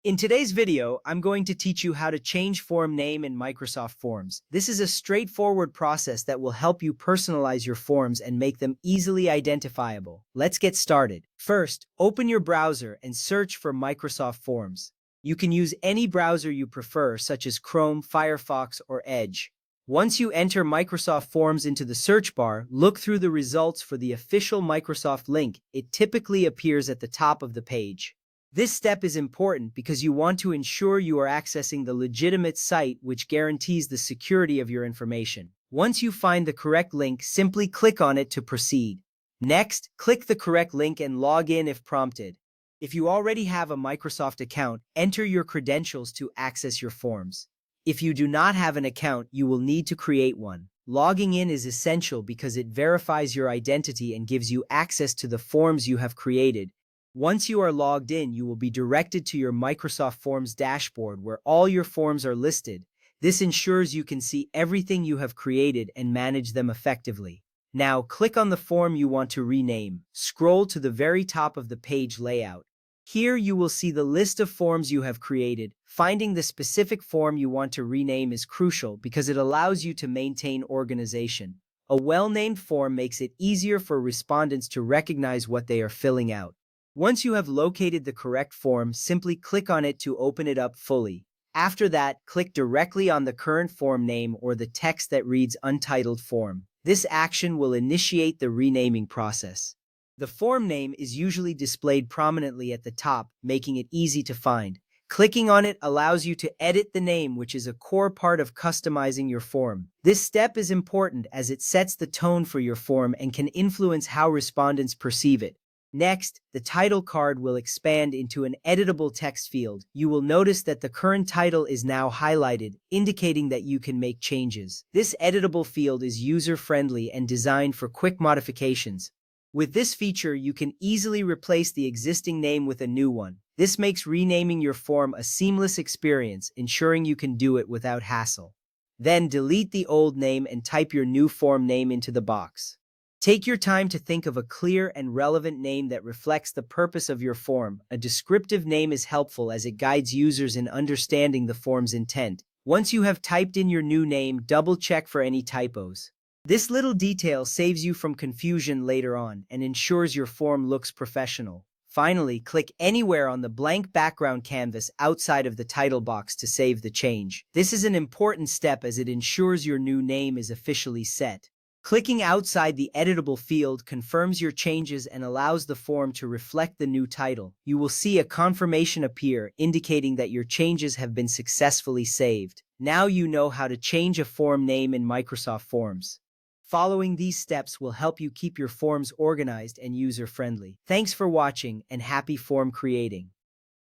In today's video, I'm going to teach you how to change form name in Microsoft Forms. This is a straightforward process that will help you personalize your forms and make them easily identifiable. Let's get started. First, open your browser and search for Microsoft Forms. You can use any browser you prefer, such as Chrome, Firefox, or Edge. Once you enter Microsoft Forms into the search bar, look through the results for the official Microsoft link. It typically appears at the top of the page. This step is important because you want to ensure you are accessing the legitimate site, which guarantees the security of your information. Once you find the correct link, simply click on it to proceed. Next, click the correct link and log in if prompted. If you already have a Microsoft account, enter your credentials to access your forms. If you do not have an account, you will need to create one. Logging in is essential because it verifies your identity and gives you access to the forms you have created. Once you are logged in, you will be directed to your Microsoft Forms dashboard where all your forms are listed. This ensures you can see everything you have created and manage them effectively. Now, click on the form you want to rename. Scroll to the very top of the page layout. Here you will see the list of forms you have created. Finding the specific form you want to rename is crucial because it allows you to maintain organization. A well-named form makes it easier for respondents to recognize what they are filling out. Once you have located the correct form, simply click on it to open it up fully. After that, click directly on the current form name or the text that reads Untitled Form. This action will initiate the renaming process. The form name is usually displayed prominently at the top, making it easy to find. Clicking on it allows you to edit the name, which is a core part of customizing your form. This step is important as it sets the tone for your form and can influence how respondents perceive it. Next, the title card will expand into an editable text field. You will notice that the current title is now highlighted, indicating that you can make changes. This editable field is user-friendly and designed for quick modifications. With this feature, you can easily replace the existing name with a new one. This makes renaming your form a seamless experience, ensuring you can do it without hassle. Then delete the old name and type your new form name into the box. Take your time to think of a clear and relevant name that reflects the purpose of your form. A descriptive name is helpful as it guides users in understanding the form's intent. Once you have typed in your new name, double-check for any typos. This little detail saves you from confusion later on and ensures your form looks professional. Finally, click anywhere on the blank background canvas outside of the title box to save the change. This is an important step as it ensures your new name is officially set. Clicking outside the editable field confirms your changes and allows the form to reflect the new title. You will see a confirmation appear, indicating that your changes have been successfully saved. Now you know how to change a form name in Microsoft Forms. Following these steps will help you keep your forms organized and user-friendly. Thanks for watching and happy form creating.